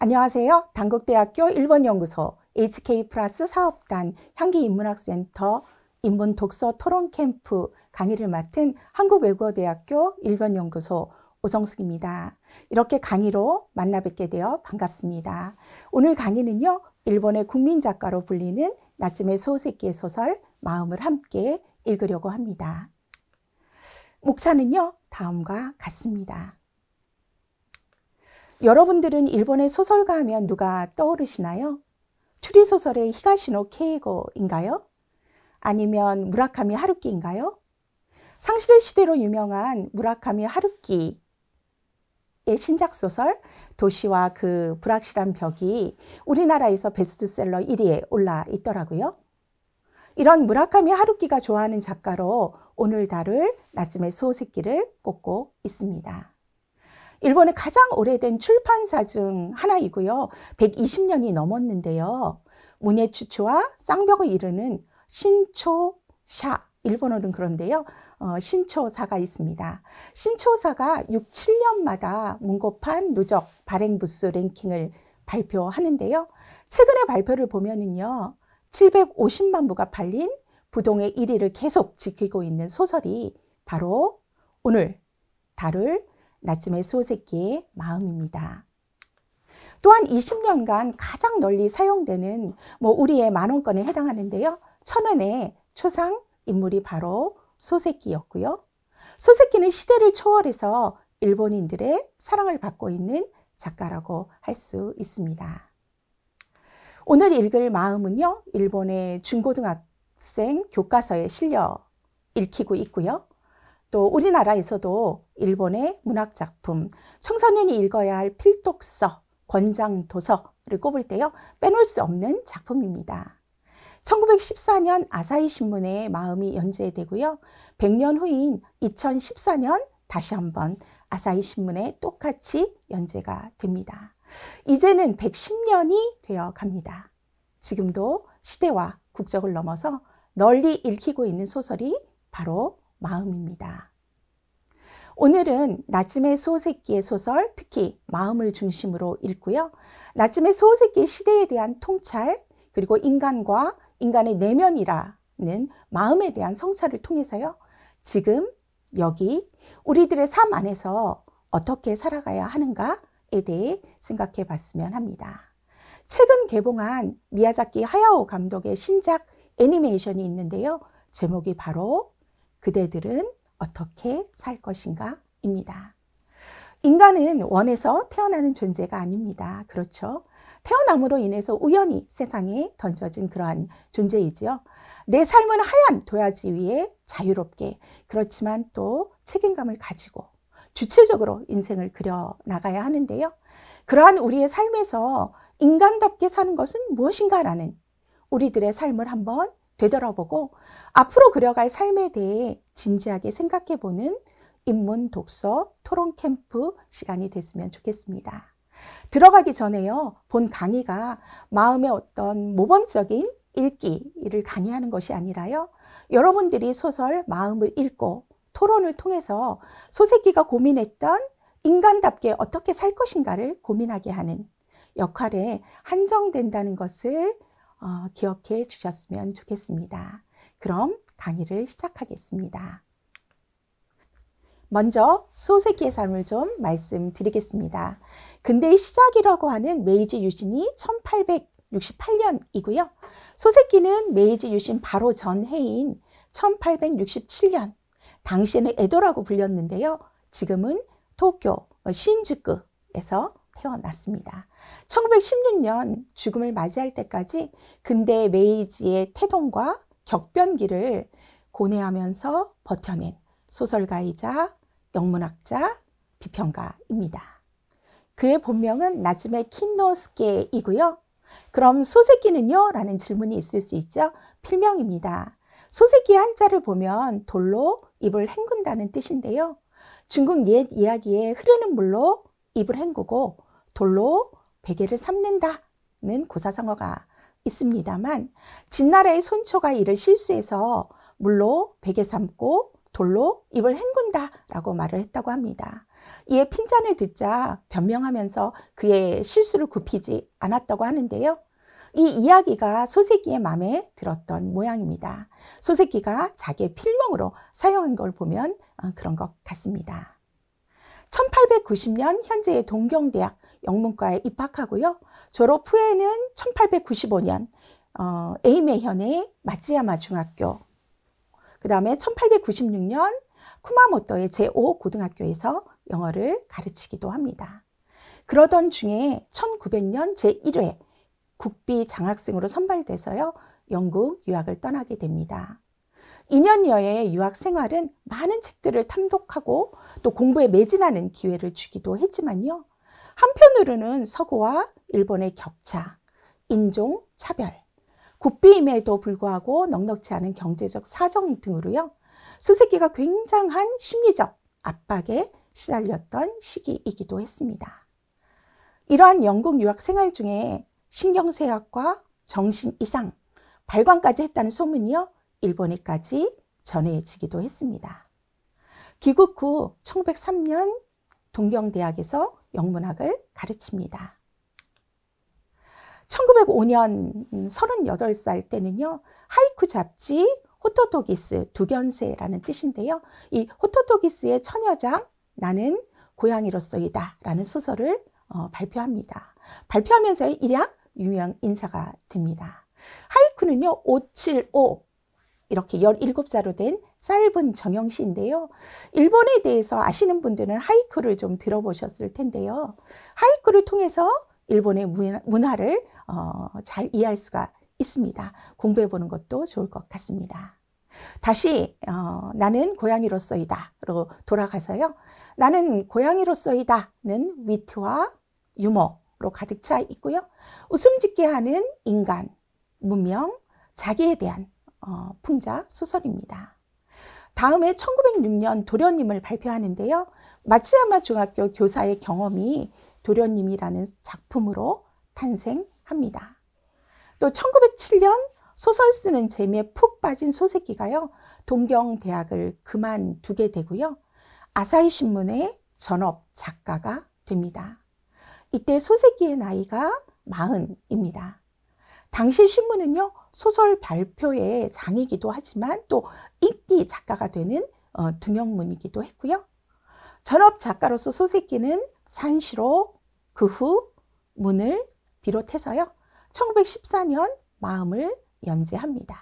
안녕하세요. 단국대학교 일본연구소 HK+ 사업단 향기인문학센터 인문 독서 토론 캠프 강의를 맡은 한국외국어대학교 일본연구소 오성숙입니다. 이렇게 강의로 만나 뵙게 되어 반갑습니다. 오늘 강의는요, 일본의 국민작가로 불리는 나츠메 소세키의 소설 마음을 함께 읽으려고 합니다. 목차는요, 다음과 같습니다. 여러분들은 일본의 소설가 하면 누가 떠오르시나요? 추리소설의 히가시노 케이고인가요? 아니면 무라카미 하루키인가요? 상실의 시대로 유명한 무라카미 하루키의 신작소설 도시와 그 불확실한 벽이 우리나라에서 베스트셀러 1위에 올라 있더라고요. 이런 무라카미 하루키가 좋아하는 작가로 오늘 다룰 나츠메 소세키를 꼽고 있습니다. 일본의 가장 오래된 출판사 중 하나이고요. 120년이 넘었는데요. 문예추추와 쌍벽을 이루는 신초샤, 일본어는 그런데요. 신초사가 있습니다. 신초사가 6, 7년마다 문고판 누적 발행 부수 랭킹을 발표하는데요. 최근에 발표를 보면은요. 750만 부가 팔린 부동의 1위를 계속 지키고 있는 소설이 바로 오늘 다룰 나츠메 소세키의 마음입니다. 또한 20년간 가장 널리 사용되는 우리의 만원권에 해당하는데요. 1000원의 초상 인물이 바로 소세키였고요. 소세키는 시대를 초월해서 일본인들의 사랑을 받고 있는 작가라고 할 수 있습니다. 오늘 읽을 마음은요, 일본의 중고등학생 교과서에 실려 읽히고 있고요. 또 우리나라에서도 일본의 문학작품, 청소년이 읽어야 할 필독서, 권장도서를 꼽을 때요, 빼놓을 수 없는 작품입니다. 1914년 아사히 신문에 마음이 연재되고요. 100년 후인 2014년 다시 한번 아사히 신문에 똑같이 연재가 됩니다. 이제는 110년이 되어 갑니다. 지금도 시대와 국적을 넘어서 널리 읽히고 있는 소설이 바로 마음입니다. 오늘은 나츠메 소세키의 소설, 특히 마음을 중심으로 읽고요. 나츠메 소세키의 시대에 대한 통찰, 그리고 인간과 인간의 내면이라는 마음에 대한 성찰을 통해서요. 지금 여기 우리들의 삶 안에서 어떻게 살아가야 하는가에 대해 생각해 봤으면 합니다. 최근 개봉한 미야자키 하야오 감독의 신작 애니메이션이 있는데요. 제목이 바로 그대들은 어떻게 살 것인가 입니다. 인간은 원해서 태어나는 존재가 아닙니다. 그렇죠? 태어남으로 인해서 우연히 세상에 던져진 그러한 존재이지요. 내 삶은 하얀 도화지 위에 자유롭게, 그렇지만 또 책임감을 가지고 주체적으로 인생을 그려나가야 하는데요. 그러한 우리의 삶에서 인간답게 사는 것은 무엇인가라는 우리들의 삶을 한번 되돌아보고 앞으로 그려갈 삶에 대해 진지하게 생각해보는 인문 독서 토론 캠프 시간이 됐으면 좋겠습니다. 들어가기 전에요, 본 강의가 마음의 어떤 모범적인 읽기를 강의하는 것이 아니라요, 여러분들이 소설 마음을 읽고 토론을 통해서 소세키가 고민했던 인간답게 어떻게 살 것인가를 고민하게 하는 역할에 한정된다는 것을 기억해 주셨으면 좋겠습니다. 그럼 강의를 시작하겠습니다. 먼저 소세키의 삶을 좀 말씀드리겠습니다. 근대의 시작이라고 하는 메이지 유신이 1868년이고요. 소세키는 메이지 유신 바로 전 해인 1867년, 당시에는 에도라고 불렸는데요. 지금은 도쿄 신주쿠에서 태어났습니다. 1916년 죽음을 맞이할 때까지 근대 메이지의 태동과 격변기를 고뇌하면서 버텨낸 소설가이자 영문학자, 비평가입니다. 그의 본명은 나츠메 킨노스케이고요. 그럼 소세키는요? 라는 질문이 있을 수 있죠. 필명입니다. 소세키의 한자를 보면 돌로 입을 헹군다는 뜻인데요. 중국 옛 이야기에 흐르는 물로 입을 헹구고 돌로 베개를 삶는다는 고사성어가 있습니다만 진나라의 손초가 이를 실수해서 물로 베개 삶고 돌로 입을 헹군다라고 말을 했다고 합니다. 이에 핀잔을 듣자 변명하면서 그의 실수를 굽히지 않았다고 하는데요. 이 이야기가 소세기의 마음에 들었던 모양입니다. 소세기가 자기의 필명으로 사용한 걸 보면 그런 것 같습니다. 1890년 현재의 동경대학 영문과에 입학하고요. 졸업 후에는 1895년 에이메현의 마츠야마 중학교, 그 다음에 1896년 쿠마모토의 제5고등학교에서 영어를 가르치기도 합니다. 그러던 중에 1900년 제1회 국비 장학생으로 선발돼서요, 영국 유학을 떠나게 됩니다. 2년여의 유학 생활은 많은 책들을 탐독하고 또 공부에 매진하는 기회를 주기도 했지만요, 한편으로는 서구와 일본의 격차, 인종 차별, 국비임에도 불구하고 넉넉지 않은 경제적 사정 등으로요, 소세기가 굉장한 심리적 압박에 시달렸던 시기이기도 했습니다. 이러한 영국 유학 생활 중에 신경쇠약과 정신 이상, 발광까지 했다는 소문이요, 일본에까지 전해지기도 했습니다. 귀국 후 1903년 동경대학에서 영문학을 가르칩니다. 1905년 38살 때는요, 하이쿠 잡지 호토토기스 두견세라는 뜻인데요. 이 호토토기스의 처녀장 나는 고양이로서이다 라는 소설을 발표합니다. 발표하면서 일약 유명 인사가 됩니다. 하이쿠는요, 575 이렇게 17자로 된 짧은 정형시인데요. 일본에 대해서 아시는 분들은 하이쿠를 좀 들어보셨을 텐데요. 하이쿠를 통해서 일본의 문화를 잘 이해할 수가 있습니다. 공부해보는 것도 좋을 것 같습니다. 다시 나는 고양이로서이다로 돌아가서요. 나는 고양이로서이다는 위트와 유머로 가득 차 있고요. 웃음 짓게 하는 인간, 문명, 자기에 대한 풍자 소설입니다. 다음에 1906년 도련님을 발표하는데요. 마츠야마 중학교 교사의 경험이 도련님이라는 작품으로 탄생합니다. 또 1907년 소설 쓰는 재미에 푹 빠진 소세기가요, 동경대학을 그만두게 되고요, 아사히 신문의 전업 작가가 됩니다. 이때 소세기의 나이가 40입니다. 당시 신문은요, 소설 발표의 장이기도 하지만 또 인기 작가가 되는 등용문이기도 했고요. 전업 작가로서 소세기는 산시로 그 후 문을 비롯해서요, 1914년 마음을 연재합니다.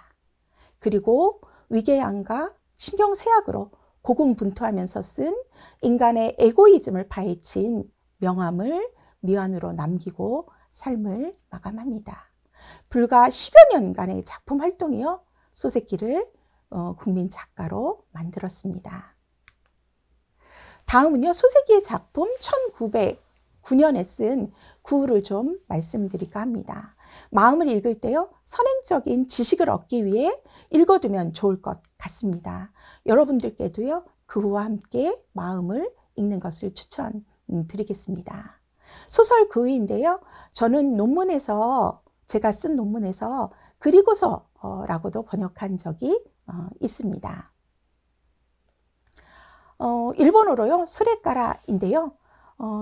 그리고 위궤양과 신경쇠약으로 고군분투하면서 쓴 인간의 에고이즘을 파헤친 명함을 미완으로 남기고 삶을 마감합니다. 불과 10여 년간의 작품 활동이요, 소세기를 국민 작가로 만들었습니다. 다음은요, 소세기의 작품 1909년에 쓴 구우를 좀 말씀드릴까 합니다. 마음을 읽을 때요, 선행적인 지식을 얻기 위해 읽어두면 좋을 것 같습니다. 여러분들께도요, 구우와 함께 마음을 읽는 것을 추천드리겠습니다. 소설 구우인데요, 저는 제가 쓴 논문에서 그리고서라고도 번역한 적이 있습니다. 일본어로요, 소레까라인데요.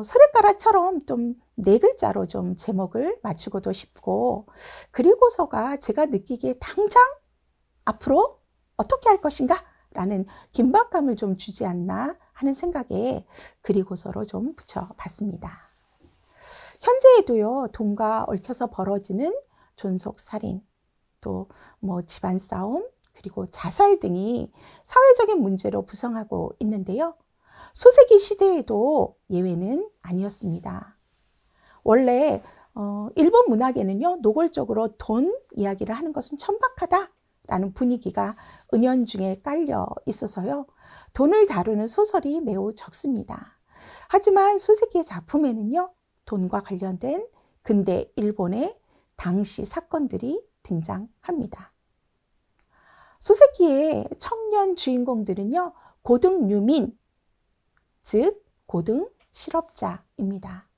소레까라처럼 좀 네 글자로 좀 제목을 맞추고도 싶고, 그리고서가 제가 느끼기에 당장 앞으로 어떻게 할 것인가 라는 긴박감을 좀 주지 않나 하는 생각에 그리고서로 좀 붙여봤습니다. 현재에도요, 돈과 얽혀서 벌어지는 존속살인, 또 집안 싸움, 그리고 자살 등이 사회적인 문제로 부상하고 있는데요. 소세기 시대에도 예외는 아니었습니다. 원래 일본 문학에는요, 노골적으로 돈 이야기를 하는 것은 천박하다라는 분위기가 은연중에 깔려 있어서요, 돈을 다루는 소설이 매우 적습니다. 하지만 소세기의 작품에는요, 돈과 관련된 근대 일본의 당시 사건들이 등장합니다. 소세기의 청년 주인공들은요, 고등유민, 즉 고등 실업자입니다.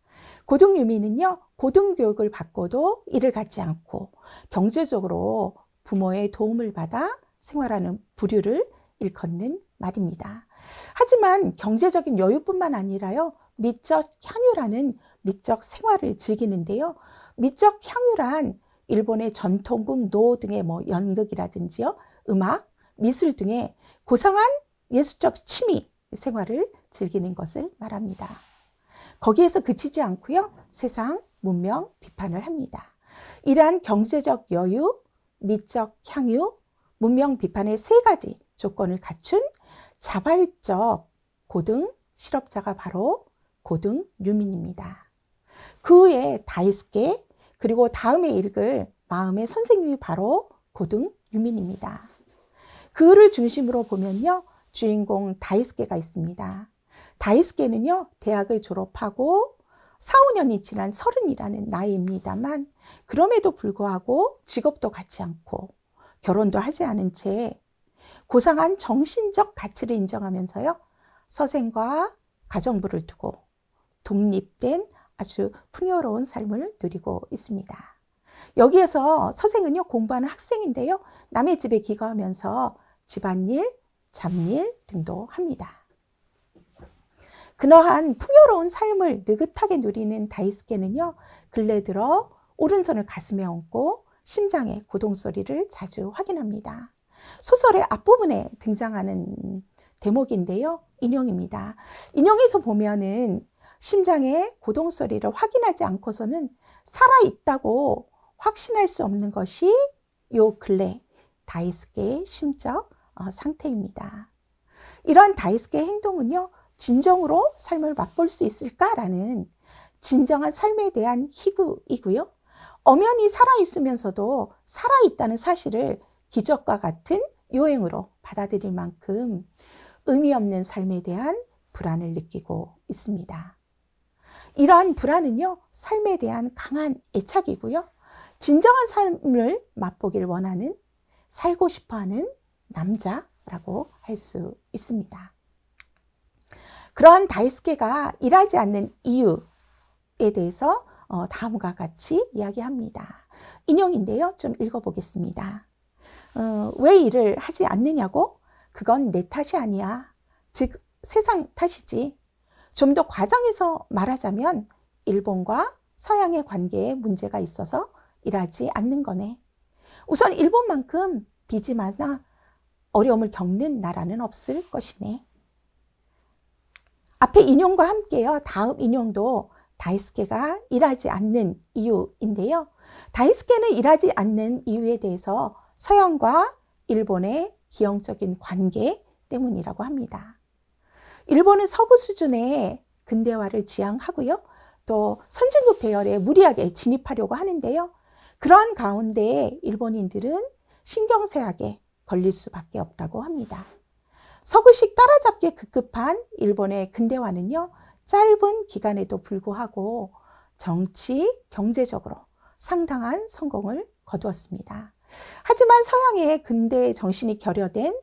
고등유민은요, 고등교육을 받고도 일을 갖지 않고 경제적으로 부모의 도움을 받아 생활하는 부류를 일컫는 말입니다. 하지만 경제적인 여유뿐만 아니라요, 미적 향유라는 미적 생활을 즐기는데요. 미적 향유란 일본의 전통국 노 등의 연극이라든지요, 음악, 미술 등의 고상한 예술적 취미 생활을 즐기는 것을 말합니다. 거기에서 그치지 않고요, 세상, 문명 비판을 합니다. 이러한 경제적 여유, 미적 향유, 문명 비판의 세 가지 조건을 갖춘 자발적 고등 실업자가 바로 고등 유민입니다. 그 후에 다이스케, 그리고 다음에 읽을 마음의 선생님이 바로 고등 유민입니다. 그를 중심으로 보면요, 주인공 다이스케가 있습니다. 다이스케는요, 대학을 졸업하고 4, 5년이 지난 30이라는 나이입니다만, 그럼에도 불구하고 직업도 갖지 않고 결혼도 하지 않은 채 고상한 정신적 가치를 인정하면서요, 서생과 가정부를 두고 독립된 아주 풍요로운 삶을 누리고 있습니다. 여기에서 서생은요, 공부하는 학생인데요, 남의 집에 기거하면서 집안일, 잡일 등도 합니다. 그러한 풍요로운 삶을 느긋하게 누리는 다이스케는요, 근래 들어 오른손을 가슴에 얹고 심장의 고동소리를 자주 확인합니다. 소설의 앞부분에 등장하는 대목인데요, 인용입니다. 인용에서 보면은 심장의 고동소리를 확인하지 않고서는 살아있다고 확신할 수 없는 것이 요 근래 다이스케의 심적 상태입니다. 이런 다이스케의 행동은요, 진정으로 삶을 맛볼 수 있을까라는 진정한 삶에 대한 희구이고요. 엄연히 살아있으면서도 살아있다는 사실을 기적과 같은 요행으로 받아들일 만큼 의미 없는 삶에 대한 불안을 느끼고 있습니다. 이러한 불안은요, 삶에 대한 강한 애착이고요. 진정한 삶을 맛보길 원하는, 살고 싶어하는 남자라고 할 수 있습니다. 그러한 다이스케가 일하지 않는 이유에 대해서 다음과 같이 이야기합니다. 인용인데요, 좀 읽어보겠습니다. 왜 일을 하지 않느냐고? 그건 내 탓이 아니야. 즉 세상 탓이지. 좀 더 과장해서 말하자면 일본과 서양의 관계에 문제가 있어서 일하지 않는 거네. 우선 일본만큼 빚이 많아 어려움을 겪는 나라는 없을 것이네. 앞에 인용과 함께요, 다음 인용도 다이스케가 일하지 않는 이유인데요. 다이스케는 일하지 않는 이유에 대해서 서양과 일본의 기형적인 관계 때문이라고 합니다. 일본은 서구 수준의 근대화를 지향하고요, 또 선진국 배열에 무리하게 진입하려고 하는데요. 그러한 가운데 일본인들은 신경쇠약에 걸릴 수밖에 없다고 합니다. 서구식 따라잡기에 급급한 일본의 근대화는요, 짧은 기간에도 불구하고 정치, 경제적으로 상당한 성공을 거두었습니다. 하지만 서양의 근대 정신이 결여된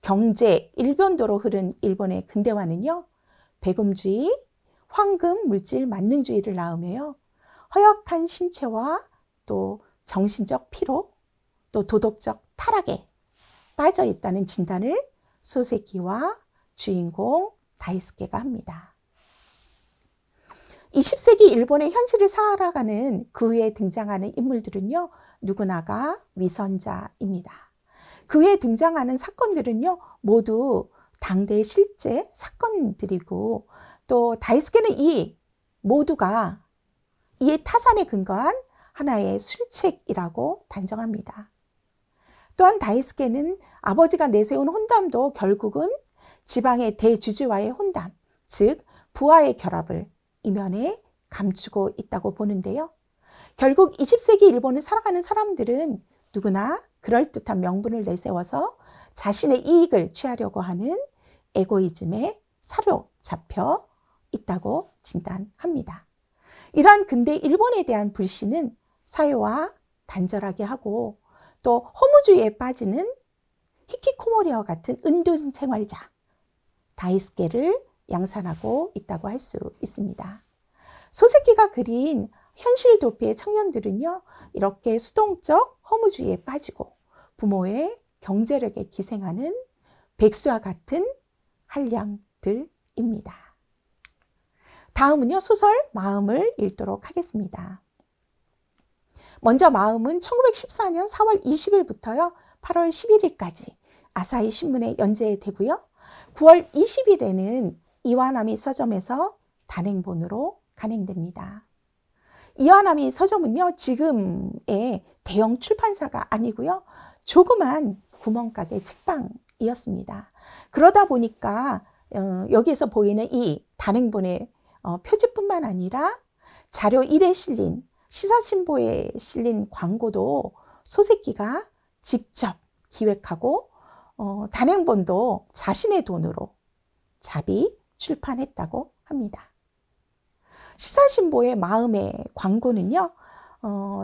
경제 일변도로 흐른 일본의 근대화는요, 배금주의, 황금 물질 만능주의를 낳으며요, 허약한 신체와 또 정신적 피로, 또 도덕적 타락에 빠져 있다는 진단을 소세키와 주인공 다이스케가 합니다. 20세기 일본의 현실을 살아가는 그 후에 등장하는 인물들은요, 누구나가 위선자입니다. 그 후에 등장하는 사건들은요, 모두 당대의 실제 사건들이고, 또 다이스케는 이 모두가 이의 타산에 근거한 하나의 술책이라고 단정합니다. 또한 다이스케는 아버지가 내세운 혼담도 결국은 지방의 대주주와의 혼담, 즉 부하의 결합을 이면에 감추고 있다고 보는데요. 결국 20세기 일본을 살아가는 사람들은 누구나 그럴듯한 명분을 내세워서 자신의 이익을 취하려고 하는 에고이즘에 사로잡혀 있다고 진단합니다. 이러한 근대 일본에 대한 불신은 사회와 단절하게 하고, 또 허무주의에 빠지는 히키코모리와 같은 은둔 생활자 다이스케를 양산하고 있다고 할 수 있습니다. 소세키가 그린 현실 도피의 청년들은요, 이렇게 수동적 허무주의에 빠지고 부모의 경제력에 기생하는 백수와 같은 한량들입니다. 다음은요, 소설 마음을 읽도록 하겠습니다. 먼저 마음은 1914년 4월 20일부터요 8월 11일까지 아사히 신문에 연재되고요. 9월 20일에는 이와나미 서점에서 단행본으로 간행됩니다. 이와나미 서점은요, 지금의 대형 출판사가 아니고요, 조그만 구멍가게 책방이었습니다. 그러다 보니까 여기에서 보이는 이 단행본의 표지뿐만 아니라 자료 1에 실린 시사신보에 실린 광고도 소세기가 직접 기획하고 단행본도 자신의 돈으로 자비 출판했다고 합니다. 시사신보의 마음의 광고는요,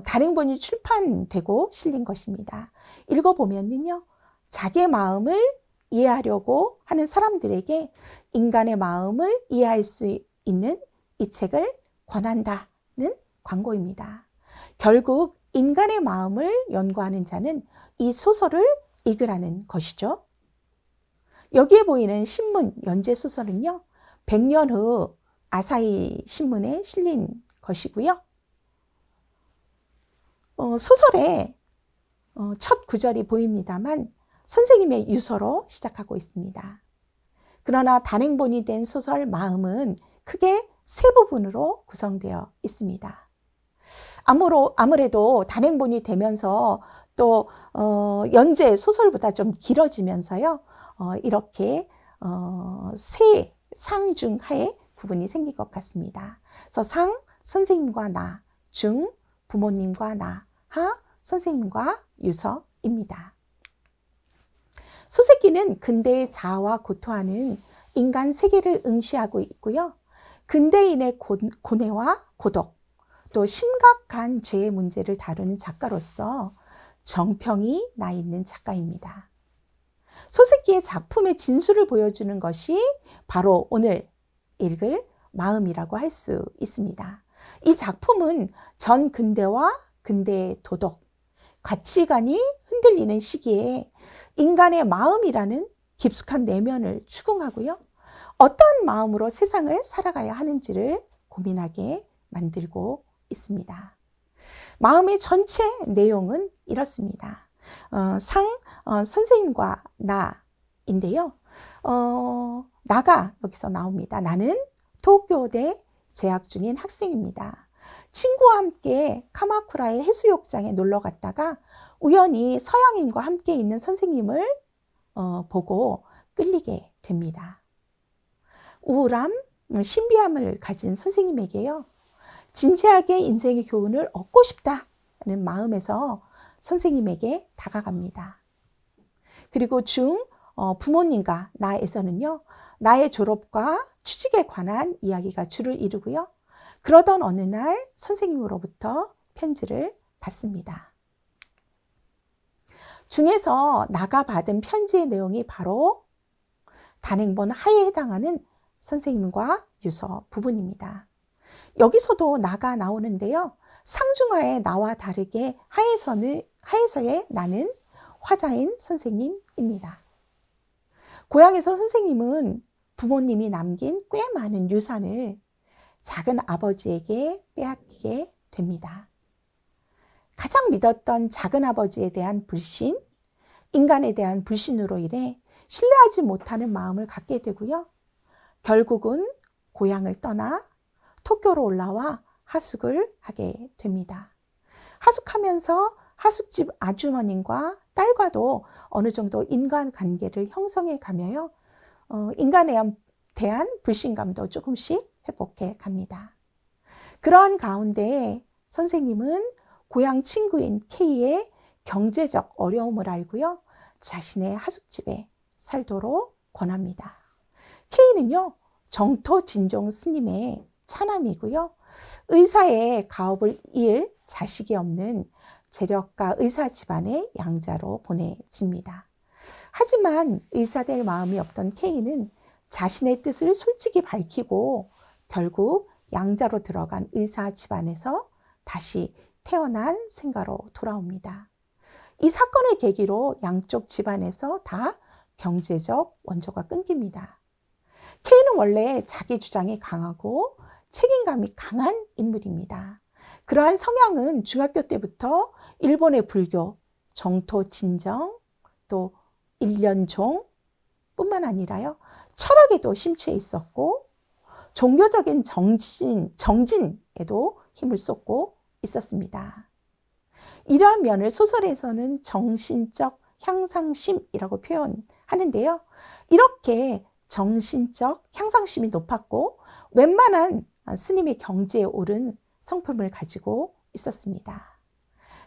단행본이 출판되고 실린 것입니다. 읽어보면요, 자기의 마음을 이해하려고 하는 사람들에게 인간의 마음을 이해할 수 있는 이 책을 권한다는 광고입니다. 결국 인간의 마음을 연구하는 자는 이 소설을 읽으라는 것이죠. 여기에 보이는 신문 연재 소설은요, 100년 후 아사히 신문에 실린 것이고요. 소설의 첫 구절이 보입니다만 선생님의 유서로 시작하고 있습니다. 그러나 단행본이 된 소설 마음은 크게 세 부분으로 구성되어 있습니다. 아무래도 단행본이 되면서 또 연재 소설보다 좀 길어지면서요, 이렇게 세 상 중 하에 구분이 생긴 것 같습니다. 그래서 상, 선생님과 나, 중, 부모님과 나, 하, 선생님과 유서입니다. 소세기는 근대의 자아와 고토하는 인간 세계를 응시하고 있고요. 근대인의 고뇌와 고독, 또 심각한 죄의 문제를 다루는 작가로서 정평이 나 있는 작가입니다. 소세기의 작품의 진수를 보여주는 것이 바로 오늘 읽을 마음이라고 할 수 있습니다. 이 작품은 전 근대와 근대의 도덕, 가치관이 흔들리는 시기에 인간의 마음이라는 깊숙한 내면을 추궁하고요. 어떤 마음으로 세상을 살아가야 하는지를 고민하게 만들고 있습니다. 마음의 전체 내용은 이렇습니다. 선생님과 나인데요. 나가 여기서 나옵니다. 나는 도쿄대 재학 중인 학생입니다. 친구와 함께 카마쿠라의 해수욕장에 놀러 갔다가 우연히 서양인과 함께 있는 선생님을 보고 끌리게 됩니다. 우울함, 신비함을 가진 선생님에게요, 진지하게 인생의 교훈을 얻고 싶다는 마음에서 선생님에게 다가갑니다. 그리고 부모님과 나에서는요, 나의 졸업과 취직에 관한 이야기가 주를 이루고요. 그러던 어느 날 선생님으로부터 편지를 받습니다. 중에서 나가 받은 편지의 내용이 바로 단행본 하에 해당하는 선생님과 유서 부분입니다. 여기서도 나가 나오는데요. 상중하의 나와 다르게 하에서의 나는 화자인 선생님입니다. 고향에서 선생님은 부모님이 남긴 꽤 많은 유산을 작은 아버지에게 빼앗기게 됩니다. 가장 믿었던 작은 아버지에 대한 불신, 인간에 대한 불신으로 인해 신뢰하지 못하는 마음을 갖게 되고요. 결국은 고향을 떠나 도쿄로 올라와 하숙을 하게 됩니다. 하숙하면서 하숙집 아주머님과 딸과도 어느 정도 인간관계를 형성해 가며요. 인간에 대한 불신감도 조금씩 회복해 갑니다. 그러한 가운데 선생님은 고향 친구인 K의 경제적 어려움을 알고요. 자신의 하숙집에 살도록 권합니다. K는요, 정토 진종 스님의 차남이고요. 의사의 가업을 이을 자식이 없는 재력가 의사 집안의 양자로 보내집니다. 하지만 의사 될 마음이 없던 K는 자신의 뜻을 솔직히 밝히고 결국 양자로 들어간 의사 집안에서 다시 태어난 생가로 돌아옵니다. 이 사건을 계기로 양쪽 집안에서 다 경제적 원조가 끊깁니다. K는 원래 자기 주장이 강하고 책임감이 강한 인물입니다. 그러한 성향은 중학교 때부터 일본의 불교, 정토 진정, 또 일련종 뿐만 아니라요, 철학에도 심취해 있었고 종교적인 정진에도 힘을 쏟고 있었습니다. 이러한 면을 소설에서는 정신적 향상심이라고 표현하는데요. 이렇게 정신적 향상심이 높았고 웬만한 스님의 경지에 오른 성품을 가지고 있었습니다.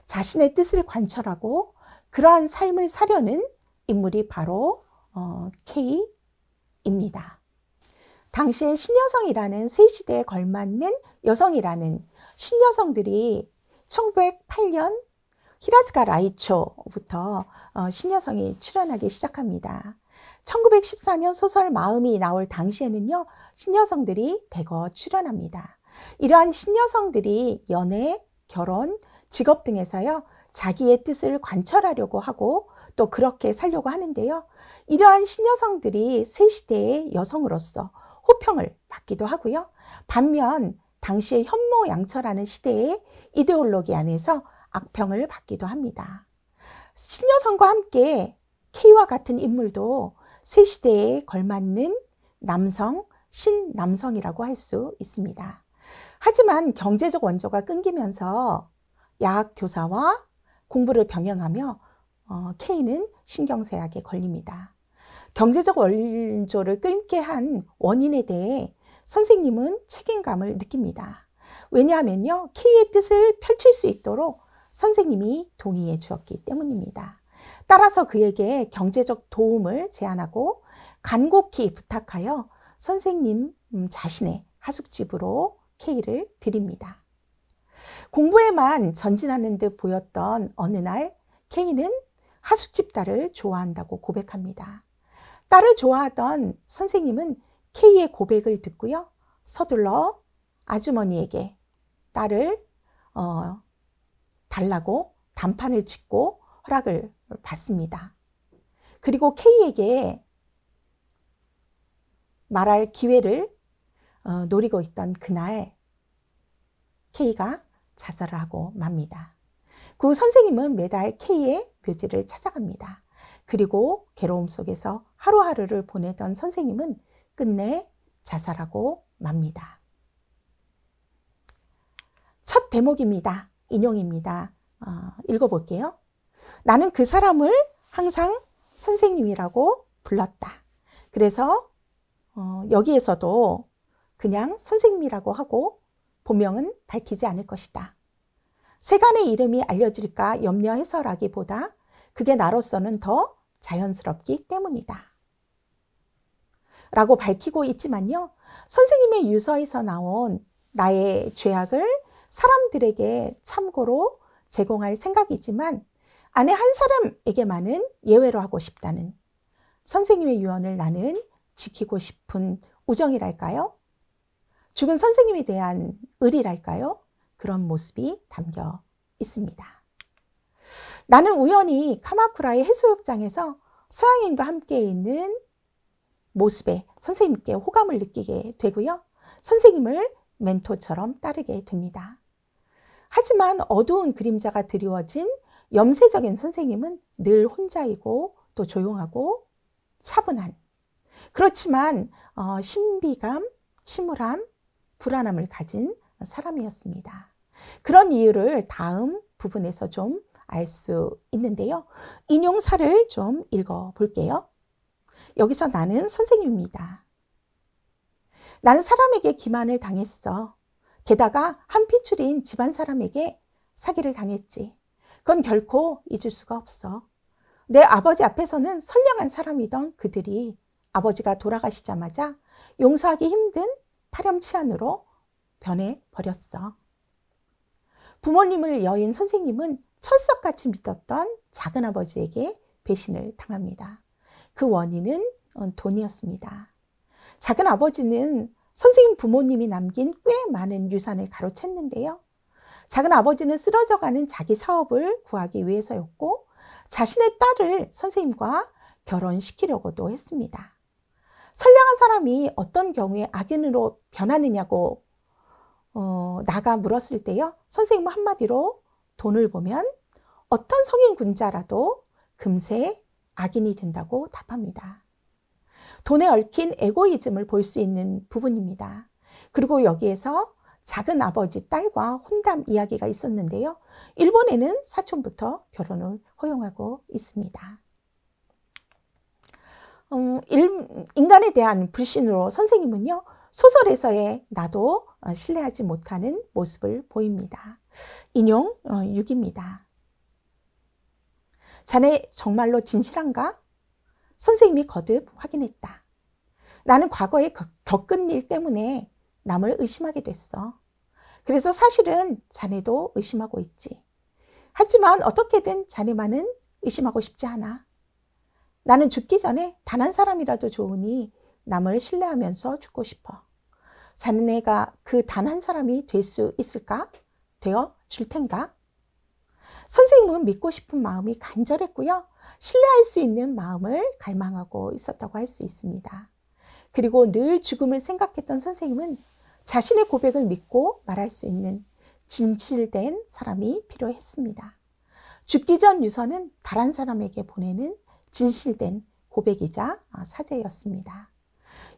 자신의 뜻을 관철하고 그러한 삶을 사려는 인물이 바로 K입니다. 당시에 신여성이라는 새 시대에 걸맞는 여성이라는 신여성들이 1908년 히라스가 라이초부터 신여성이 출연하기 시작합니다. 1914년 소설 마음이 나올 당시에는요, 신여성들이 대거 출연합니다. 이러한 신여성들이 연애, 결혼, 직업 등에서요, 자기의 뜻을 관철하려고 하고 또 그렇게 살려고 하는데요. 이러한 신여성들이 새 시대의 여성으로서 호평을 받기도 하고요. 반면 당시의 현모양처라는 시대의 이데올로기 안에서 악평을 받기도 합니다. 신여성과 함께 K와 같은 인물도 새 시대에 걸맞는 남성, 신남성이라고 할 수 있습니다. 하지만 경제적 원조가 끊기면서 야학교사와 공부를 병행하며 K는 신경쇠약에 걸립니다. 경제적 원조를 끊게 한 원인에 대해 선생님은 책임감을 느낍니다. 왜냐하면요, K의 뜻을 펼칠 수 있도록 선생님이 동의해 주었기 때문입니다. 따라서 그에게 경제적 도움을 제안하고 간곡히 부탁하여 선생님 자신의 하숙집으로 K를 드립니다. 공부에만 전진하는 듯 보였던 어느 날 K는 하숙집 딸을 좋아한다고 고백합니다. 딸을 좋아하던 선생님은 K의 고백을 듣고요, 서둘러 아주머니에게 딸을 달라고 단판을 짓고 허락을 받습니다. 그리고 K에게 말할 기회를 노리고 있던 그날 K가 자살을 하고 맙니다. 그 후 선생님은 매달 K의 묘지를 찾아갑니다. 그리고 괴로움 속에서 하루하루를 보내던 선생님은 끝내 자살하고 맙니다. 첫 대목입니다. 인용입니다. 읽어볼게요. 나는 그 사람을 항상 선생님이라고 불렀다. 그래서 여기에서도 그냥 선생님이라고 하고 본명은 밝히지 않을 것이다. 세간의 이름이 알려질까 염려해서라기보다 그게 나로서는 더 자연스럽기 때문이다. 라고 밝히고 있지만요, 선생님의 유서에서 나온 나의 죄악을 사람들에게 참고로 제공할 생각이지만 아내 한 사람에게만은 예외로 하고 싶다는 선생님의 유언을 나는 지키고 싶은 우정이랄까요? 죽은 선생님에 대한 의리랄까요? 그런 모습이 담겨 있습니다. 나는 우연히 카마쿠라의 해수욕장에서 서양인과 함께 있는 모습에 선생님께 호감을 느끼게 되고요. 선생님을 멘토처럼 따르게 됩니다. 하지만 어두운 그림자가 드리워진 염세적인 선생님은 늘 혼자이고 또 조용하고 차분한, 그렇지만 신비감, 침울함, 불안함을 가진 사람이었습니다. 그런 이유를 다음 부분에서 좀 알 수 있는데요. 인용사를 좀 읽어볼게요. 여기서 나는 선생님입니다. 나는 사람에게 기만을 당했어. 게다가 한 피줄인 집안 사람에게 사기를 당했지. 그건 결코 잊을 수가 없어. 내 아버지 앞에서는 선량한 사람이던 그들이 아버지가 돌아가시자마자 용서하기 힘든 파렴치한으로 변해버렸어. 부모님을 여인 선생님은 철석같이 믿었던 작은아버지에게 배신을 당합니다. 그 원인은 돈이었습니다. 작은아버지는 선생님 부모님이 남긴 꽤 많은 유산을 가로챘는데요. 작은아버지는 쓰러져가는 자기 사업을 구하기 위해서였고 자신의 딸을 선생님과 결혼시키려고도 했습니다. 선량한 사람이 어떤 경우에 악인으로 변하느냐고 나가 물었을 때요, 선생님은 한마디로 돈을 보면 어떤 성인 군자라도 금세 악인이 된다고 답합니다. 돈에 얽힌 에고이즘을 볼 수 있는 부분입니다. 그리고 여기에서 작은 아버지 딸과 혼담 이야기가 있었는데요. 일본에는 사촌부터 결혼을 허용하고 있습니다. 인간에 대한 불신으로 선생님은요, 소설에서의 나도 신뢰하지 못하는 모습을 보입니다. 인용 6입니다. 자네 정말로 진실한가? 선생님이 거듭 확인했다. 나는 과거에 겪은 일 때문에 남을 의심하게 됐어. 그래서 사실은 자네도 의심하고 있지. 하지만 어떻게든 자네만은 의심하고 싶지 않아. 나는 죽기 전에 단 한 사람이라도 좋으니 남을 신뢰하면서 죽고 싶어. 자네가 그 단 한 사람이 될 수 있을까? 되어 줄 텐가? 선생님은 믿고 싶은 마음이 간절했고요. 신뢰할 수 있는 마음을 갈망하고 있었다고 할 수 있습니다. 그리고 늘 죽음을 생각했던 선생님은 자신의 고백을 믿고 말할 수 있는 진실된 사람이 필요했습니다. 죽기 전 유서는 다른 사람에게 보내는 진실된 고백이자 사제였습니다.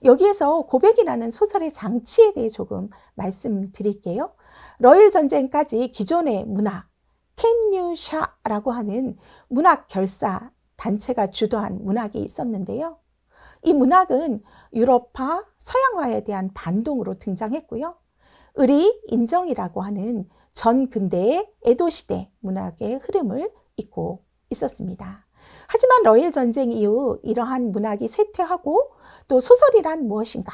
여기에서 고백이라는 소설의 장치에 대해 조금 말씀드릴게요. 러일 전쟁까지 기존의 문학, 캔유샤라고 하는 문학 결사 단체가 주도한 문학이 있었는데요. 이 문학은 유럽화, 서양화에 대한 반동으로 등장했고요. 의리, 인정이라고 하는 전 근대의 에도시대 문학의 흐름을 잇고 있었습니다. 하지만 러일 전쟁 이후 이러한 문학이 쇠퇴하고 또 소설이란 무엇인가,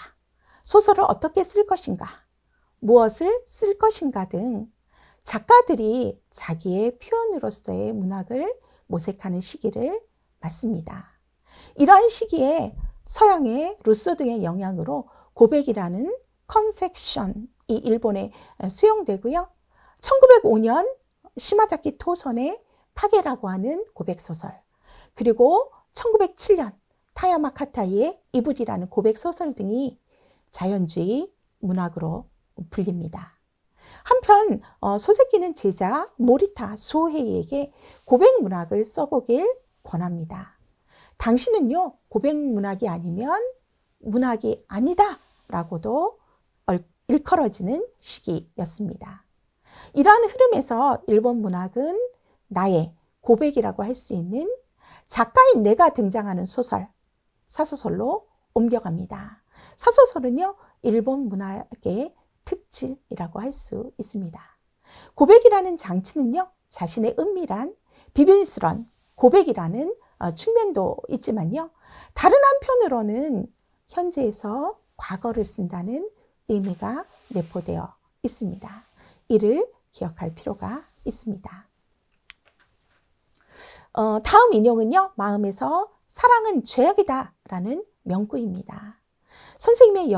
소설을 어떻게 쓸 것인가, 무엇을 쓸 것인가 등 작가들이 자기의 표현으로서의 문학을 모색하는 시기를 맞습니다. 이러한 시기에 서양의 루소 등의 영향으로 고백이라는 컨펙션이 일본에 수용되고요. 1905년 시마자키 토선의 파괴라고 하는 고백소설, 그리고 1907년 타야마 카타이의 이불이라는 고백소설 등이 자연주의 문학으로 불립니다. 한편 소세키는 제자 모리타 소헤이에게 고백 문학을 써보길 권합니다. 당신은요, 고백 문학이 아니면 문학이 아니다 라고도 일컬어지는 시기였습니다. 이러한 흐름에서 일본 문학은 나의 고백이라고 할 수 있는 작가인 내가 등장하는 소설, 사소설로 옮겨갑니다. 사소설은요, 일본 문학의 특질이라고 할 수 있습니다. 고백이라는 장치는요, 자신의 은밀한 비밀스런 고백이라는 측면도 있지만요, 다른 한편으로는 현재에서 과거를 쓴다는 의미가 내포되어 있습니다. 이를 기억할 필요가 있습니다. 다음 인용은요, 마음에서 사랑은 죄악이다 라는 명구입니다. 선생님의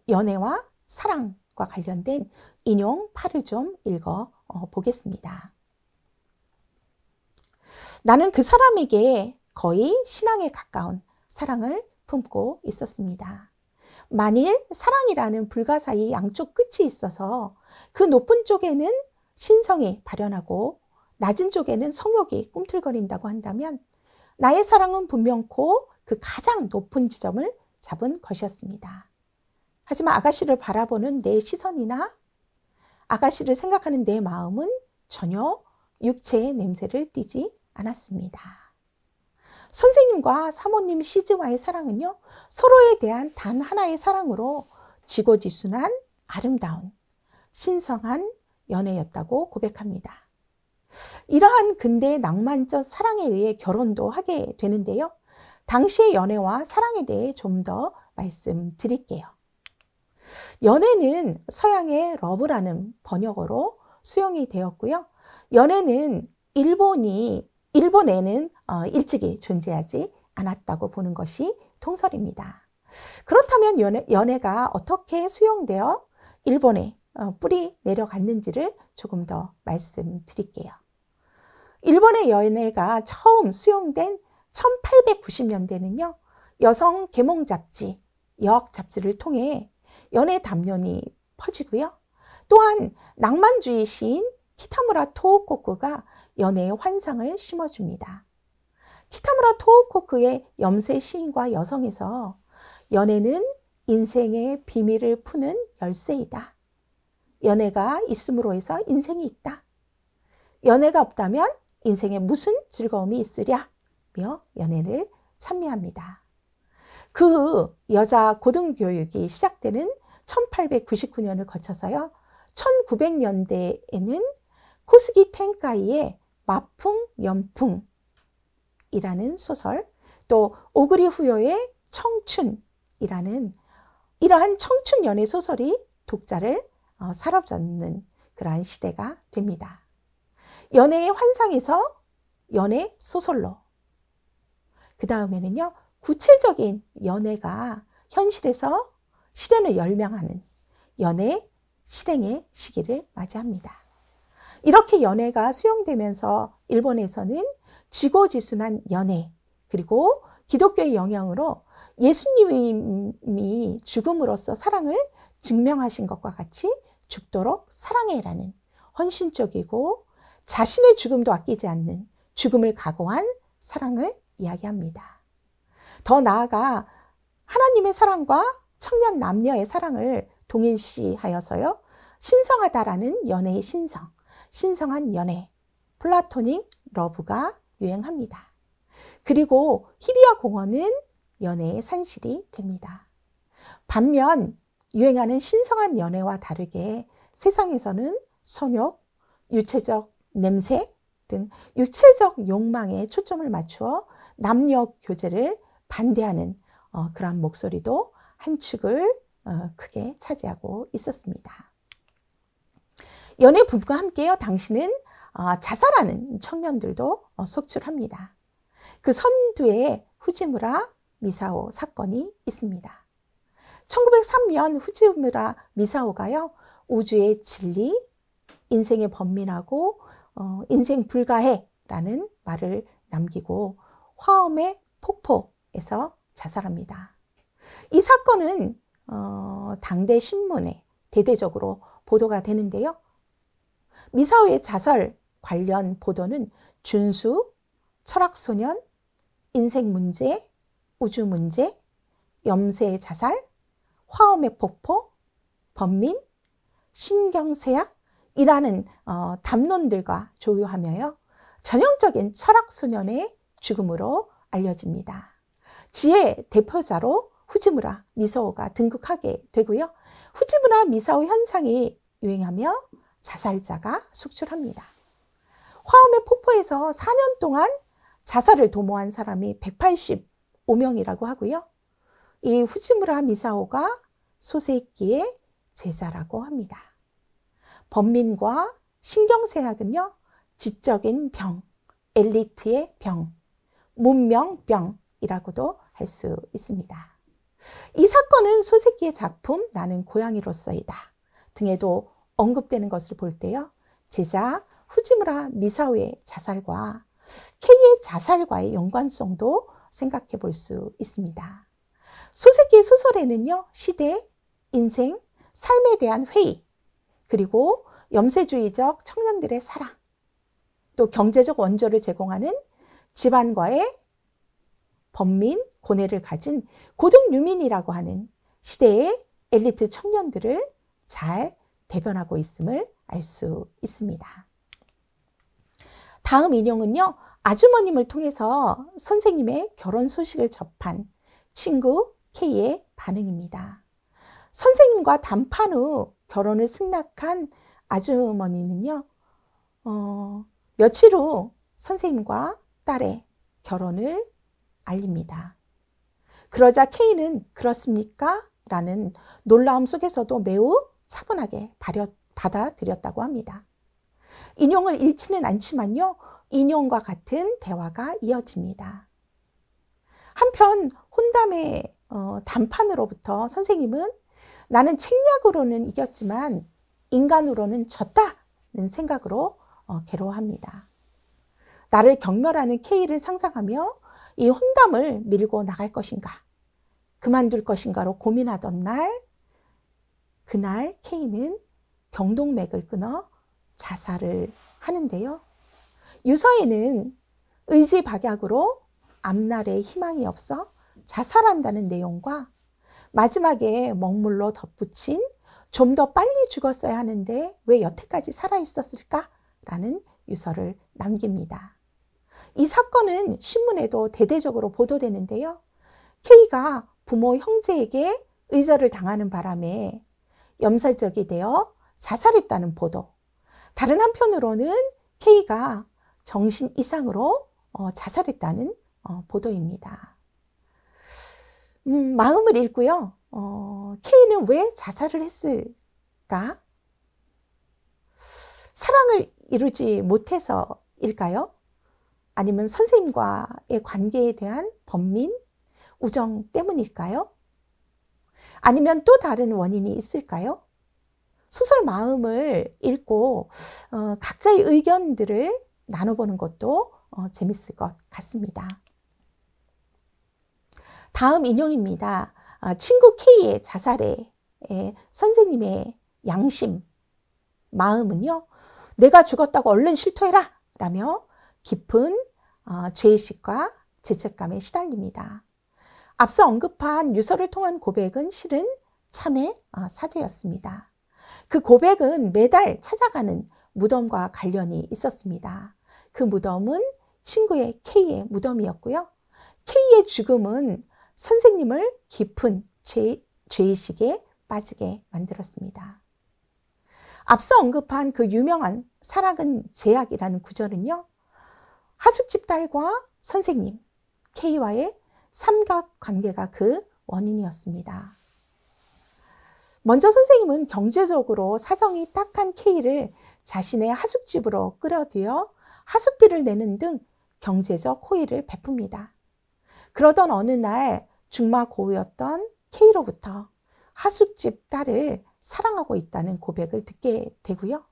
연애와 사랑과 관련된 인용 8을 좀 읽어 보겠습니다. 나는 그 사람에게 거의 신앙에 가까운 사랑을 품고 있었습니다. 만일 사랑이라는 불가사의 양쪽 끝이 있어서 그 높은 쪽에는 신성이 발현하고 낮은 쪽에는 성욕이 꿈틀거린다고 한다면 나의 사랑은 분명코 그 가장 높은 지점을 잡은 것이었습니다. 하지만 아가씨를 바라보는 내 시선이나 아가씨를 생각하는 내 마음은 전혀 육체의 냄새를 띠지 않았습니다. 선생님과 사모님 시즈와의 사랑은요, 서로에 대한 단 하나의 사랑으로 지고지순한 아름다운 신성한 연애였다고 고백합니다. 이러한 근대의 낭만적 사랑에 의해 결혼도 하게 되는데요. 당시의 연애와 사랑에 대해 좀 더 말씀드릴게요. 연애는 서양의 러브라는 번역어로 수용이 되었고요. 연애는 일본에는 일찍이 존재하지 않았다고 보는 것이 통설입니다. 그렇다면 연애가 어떻게 수용되어 일본에 뿌리 내려갔는지를 조금 더 말씀드릴게요. 일본의 연애가 처음 수용된 1890년대는요. 여성 계몽 잡지, 여학 잡지를 통해 연애 담론이 퍼지고요. 또한 낭만주의 시인 키타무라 토호코쿠가 연애의 환상을 심어줍니다. 키타무라 토호코쿠의 염세 시인과 여성에서 연애는 인생의 비밀을 푸는 열쇠이다. 연애가 있음으로 해서 인생이 있다. 연애가 없다면 인생에 무슨 즐거움이 있으랴? 며 연애를 찬미합니다. 그 여자 고등교육이 시작되는 1899년을 거쳐서요. 1900년대에는 코스기 텐카이의 마풍 연풍이라는 소설, 또 오그리 후요의 청춘이라는 이러한 청춘 연애 소설이 독자를 사로잡는 그러한 시대가 됩니다. 연애의 환상에서 연애 소설로, 그 다음에는요, 구체적인 연애가 현실에서 실현을 열명하는 연애 실행의 시기를 맞이합니다. 이렇게 연애가 수용되면서 일본에서는 지고지순한 연애, 그리고 기독교의 영향으로 예수님이 죽음으로써 사랑을 증명하신 것과 같이 죽도록 사랑해라는 헌신적이고 자신의 죽음도 아끼지 않는 죽음을 각오한 사랑을 이야기합니다. 더 나아가 하나님의 사랑과 청년 남녀의 사랑을 동일시하여서요. 신성하다라는 연애의 신성, 신성한 연애, 플라토닉 러브가 유행합니다. 그리고 희비와 공허는 연애의 산실이 됩니다. 반면 유행하는 신성한 연애와 다르게 세상에서는 성욕, 유체적 냄새 등 육체적 욕망에 초점을 맞추어 남녀 교제를 반대하는 그러한 목소리도 한 축을 크게 차지하고 있었습니다. 연애 부부가 함께요. 당시는 자살하는 청년들도 속출합니다. 그 선두에 후지무라 미사오 사건이 있습니다. 1903년 후지무라 미사오가요. 우주의 진리, 인생의 번민하고 인생 불가해라는 말을 남기고 화엄의 폭포에서 자살합니다. 이 사건은 당대 신문에 대대적으로 보도가 되는데요. 미사오의 자살 관련 보도는 준수, 철학소년, 인생 문제, 우주 문제, 염세의 자살, 화엄의 폭포, 번민, 신경쇠약이라는 담론들과 조유하며요. 전형적인 철학소년의 죽음으로 알려집니다. 지의 대표자로 후지무라 미사오가 등극하게 되고요. 후지무라 미사오 현상이 유행하며 자살자가 속출합니다. 화엄의 폭포에서 4년 동안 자살을 도모한 사람이 185명이라고 하고요. 이 후지무라 미사오가 소세끼의 제자라고 합니다. 번민과 신경쇠약은요, 지적인 병, 엘리트의 병, 문명병이라고도 할 수 있습니다. 이 사건은 소세끼의 작품 나는 고양이로서이다 등에도 언급되는 것을 볼 때요. 제자 후지무라 미사오의 자살과 K의 자살과의 연관성도 생각해 볼 수 있습니다. 소세끼의 소설에는요. 시대, 인생, 삶에 대한 회의, 그리고 염세주의적 청년들의 사랑, 또 경제적 원조를 제공하는 집안과의 번민, 고뇌를 가진 고등유민이라고 하는 시대의 엘리트 청년들을 잘 대변하고 있음을 알 수 있습니다. 다음 인용은요. 아주머님을 통해서 선생님의 결혼 소식을 접한 친구 K의 반응입니다. 선생님과 담판 후 결혼을 승낙한 아주머니는요. 며칠 후 선생님과 딸의 결혼을 알립니다. 그러자 K는 그렇습니까? 라는 놀라움 속에서도 매우 차분하게 받아들였다고 합니다. 인용을 잃지는 않지만요. 인용과 같은 대화가 이어집니다. 한편 혼담의 담판으로부터 선생님은 나는 책략으로는 이겼지만 인간으로는 졌다는 생각으로 괴로워합니다. 나를 경멸하는 K를 상상하며 이 혼담을 밀고 나갈 것인가, 그만둘 것인가로 고민하던 그날 K는 경동맥을 끊어 자살을 하는데요. 유서에는 의지박약으로 앞날에 희망이 없어 자살한다는 내용과 마지막에 먹물로 덧붙인 좀 더 빨리 죽었어야 하는데 왜 여태까지 살아있었을까? 라는 유서를 남깁니다. 이 사건은 신문에도 대대적으로 보도되는데요. K가 부모 형제에게 의절을 당하는 바람에 염살적이 되어 자살했다는 보도. 다른 한편으로는 K가 정신 이상으로 자살했다는 보도입니다. 마음을 읽고요. K는 왜 자살을 했을까? 사랑을 이루지 못해서일까요? 아니면 선생님과의 관계에 대한 번민, 우정 때문일까요? 아니면 또 다른 원인이 있을까요? 소설 마음을 읽고 각자의 의견들을 나눠보는 것도 재밌을 것 같습니다. 다음 인용입니다. 친구 K의 자살에 선생님의 양심, 마음은요, 내가 죽었다고 얼른 실토해라 라며 깊은 죄의식과 죄책감에 시달립니다. 앞서 언급한 유서를 통한 고백은 실은 참의 사죄였습니다. 그 고백은 매달 찾아가는 무덤과 관련이 있었습니다. 그 무덤은 친구의 K의 무덤이었고요. K의 죽음은 선생님을 깊은 죄의식에 빠지게 만들었습니다. 앞서 언급한 그 유명한 사랑은 제약이라는 구절은요, 하숙집 딸과 선생님, K와의 삼각관계가 그 원인이었습니다. 먼저 선생님은 경제적으로 사정이 딱한 K를 자신의 하숙집으로 끌어들여 하숙비를 내는 등 경제적 호의를 베풉니다. 그러던 어느 날 중마고우였던 K로부터 하숙집 딸을 사랑하고 있다는 고백을 듣게 되고요.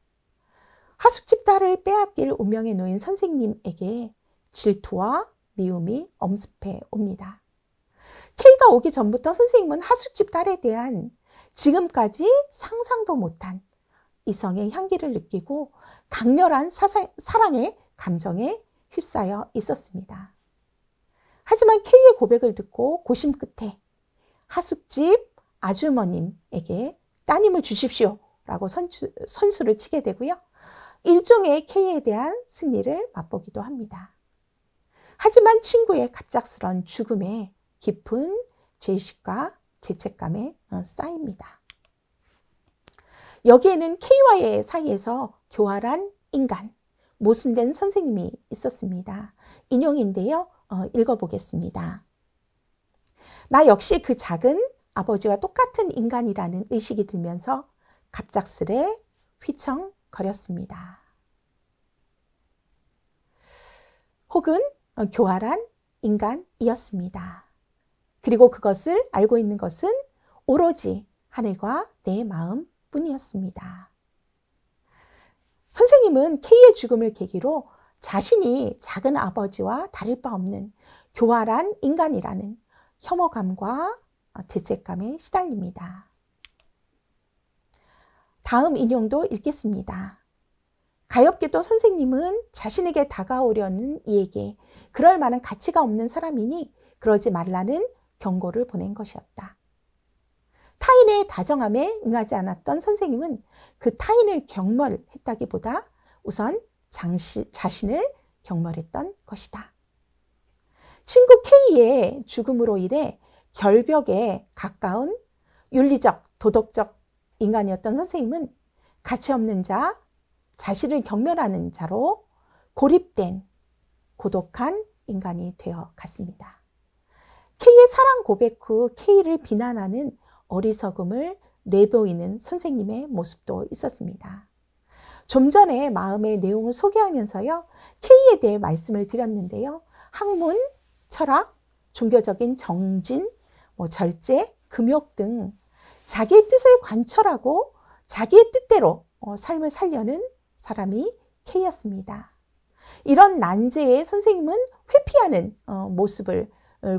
하숙집 딸을 빼앗길 운명에 놓인 선생님에게 질투와 미움이 엄습해 옵니다. K가 오기 전부터 선생님은 하숙집 딸에 대한 지금까지 상상도 못한 이성의 향기를 느끼고 강렬한 사랑의 감정에 휩싸여 있었습니다. 하지만 K의 고백을 듣고 고심 끝에 하숙집 아주머님에게 따님을 주십시오 라고 선수를 치게 되고요. 일종의 K에 대한 승리를 맛보기도 합니다. 하지만 친구의 갑작스런 죽음에 깊은 죄의식과 죄책감에 쌓입니다. 여기에는 K와의 사이에서 교활한 인간, 모순된 선생님이 있었습니다. 인용인데요. 읽어보겠습니다. 나 역시 그 작은 아버지와 똑같은 인간이라는 의식이 들면서 갑작스레 휘청거렸습니다. 혹은 교활한 인간이었습니다. 그리고 그것을 알고 있는 것은 오로지 하늘과 내 마음 뿐이었습니다. 선생님은 K의 죽음을 계기로 자신이 작은 아버지와 다를 바 없는 교활한 인간이라는 혐오감과 죄책감에 시달립니다. 다음 인용도 읽겠습니다. 가엾게도 선생님은 자신에게 다가오려는 이에게 그럴 만한 가치가 없는 사람이니 그러지 말라는 경고를 보낸 것이었다. 타인의 다정함에 응하지 않았던 선생님은 그 타인을 경멸했다기보다 우선 자신을 경멸했던 것이다. 친구 K의 죽음으로 인해 결벽에 가까운 윤리적, 도덕적 인간이었던 선생님은 가치 없는 자, 자신을 경멸하는 자로 고립된 고독한 인간이 되어 갔습니다. K의 사랑 고백 후 K를 비난하는 어리석음을 내보이는 선생님의 모습도 있었습니다. 좀 전에 마음의 내용을 소개하면서요, K에 대해 말씀을 드렸는데요. 학문, 철학, 종교적인 정진, 절제, 금욕 등 자기의 뜻을 관철하고 자기의 뜻대로 삶을 살려는 사람이 K였습니다. 이런 난제에 선생님은 회피하는 모습을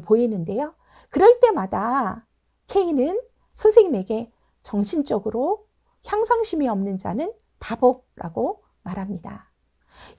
보이는데요. 그럴 때마다 K는 선생님에게 정신적으로 향상심이 없는 자는 바보라고 말합니다.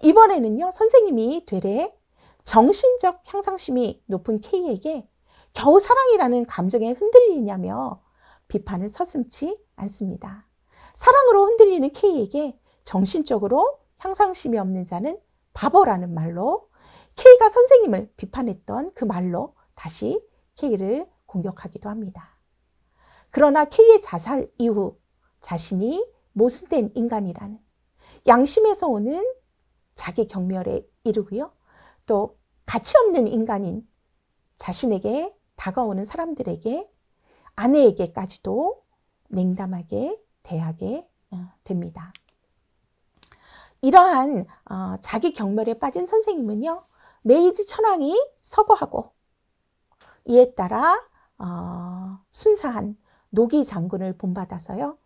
이번에는요, 선생님이 되레 정신적 향상심이 높은 K에게 겨우 사랑이라는 감정에 흔들리냐며 비판을 서슴지 않습니다. 사랑으로 흔들리는 K에게 정신적으로 향상심이 없는 자는 바보라는 말로 K가 선생님을 비판했던 그 말로 다시 K를 공격하기도 합니다. 그러나 K의 자살 이후 자신이 모순된 인간이라는 양심에서 오는 자기 경멸에 이르고요. 또 가치 없는 인간인 자신에게 다가오는 사람들에게, 아내에게까지도 냉담하게 대하게 됩니다. 이러한 자기 경멸에 빠진 선생님은요, 메이지 천황이 서거하고 이에 따라 순사한 노기 장군을 본받아서요,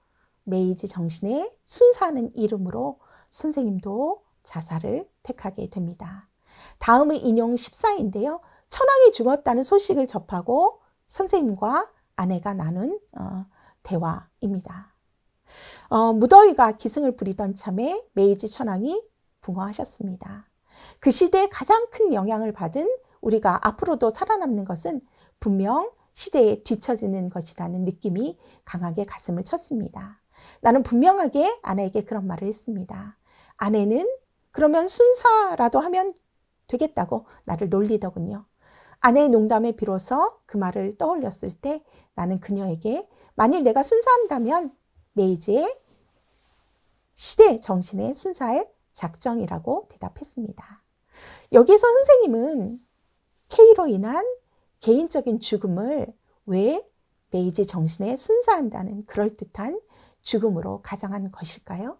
메이지 정신에 순사하는 이름으로 선생님도 자살을 택하게 됩니다. 다음은 인용 14인데요. 천황이 죽었다는 소식을 접하고 선생님과 아내가 나눈 대화입니다. 무더위가 기승을 부리던 참에 메이지 천황이 붕어하셨습니다. 그 시대에 가장 큰 영향을 받은 우리가 앞으로도 살아남는 것은 분명 시대에 뒤처지는 것이라는 느낌이 강하게 가슴을 쳤습니다. 나는 분명하게 아내에게 그런 말을 했습니다. 아내는 그러면 순사라도 하면 되겠다고 나를 놀리더군요. 아내의 농담에 비로소 그 말을 떠올렸을 때 나는 그녀에게 만일 내가 순사한다면 메이지의 시대 정신에 순사할 작정이라고 대답했습니다. 여기서 선생님은 K로 인한 개인적인 죽음을 왜 메이지 정신에 순사한다는 그럴듯한 죽음으로 가정한 것일까요?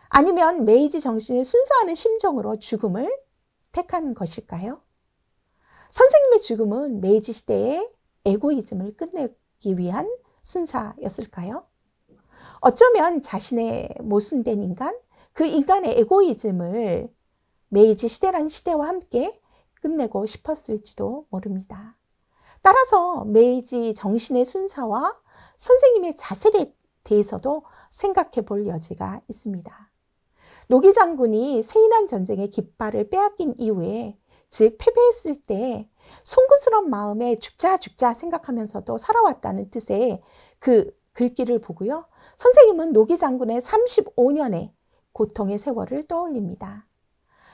아니면 메이지 정신에 순사하는 심정으로 죽음을 택한 것일까요? 선생님의 죽음은 메이지 시대의 에고이즘을 끝내기 위한 순사였을까요? 어쩌면 자신의 모순된 인간, 그 인간의 에고이즘을 메이지 시대라는 시대와 함께 끝내고 싶었을지도 모릅니다. 따라서 메이지 정신의 순사와 선생님의 자살에 대해서도 생각해 볼 여지가 있습니다. 노기 장군이 세인한 전쟁의 깃발을 빼앗긴 이후에, 즉 패배했을 때 송구스러운 마음에 죽자 생각하면서도 살아왔다는 뜻의 그 글귀를 보고요. 선생님은 노기 장군의 35년의 고통의 세월을 떠올립니다.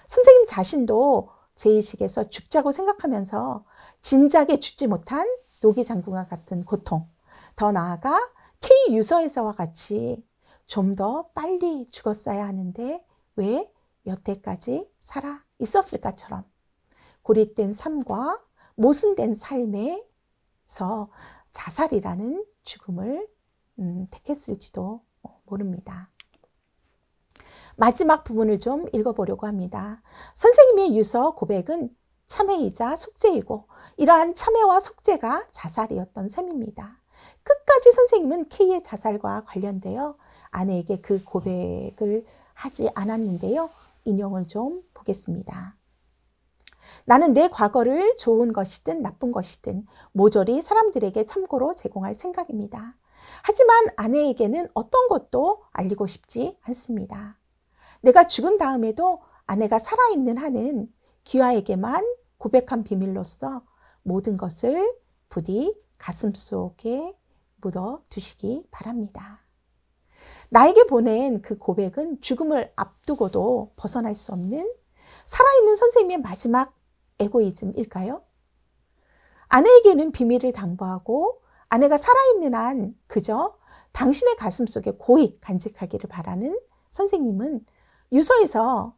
선생님 자신도 제의식에서 죽자고 생각하면서 진작에 죽지 못한 노기 장군과 같은 고통, 더 나아가 K 유서에서와 같이 좀 더 빨리 죽었어야 하는데 왜 여태까지 살아 있었을까처럼 고립된 삶과 모순된 삶에서 자살이라는 죽음을 택했을지도 모릅니다. 마지막 부분을 좀 읽어보려고 합니다. 선생님의 유서 고백은 참회이자 속죄이고 이러한 참회와 속죄가 자살이었던 셈입니다. 끝까지 선생님은 K의 자살과 관련되어 아내에게 그 고백을 하지 않았는데요. 인용을 좀 보겠습니다. 나는 내 과거를 좋은 것이든 나쁜 것이든 모조리 사람들에게 참고로 제공할 생각입니다. 하지만 아내에게는 어떤 것도 알리고 싶지 않습니다. 내가 죽은 다음에도 아내가 살아있는 한은 귀하에게만 고백한 비밀로서 모든 것을 부디 가슴속에 묻어 두시기 바랍니다. 나에게 보낸 그 고백은 죽음을 앞두고도 벗어날 수 없는 살아있는 선생님의 마지막 에고이즘일까요? 아내에게는 비밀을 당부하고 아내가 살아있는 한 그저 당신의 가슴속에 고이 간직하기를 바라는 선생님은 유서에서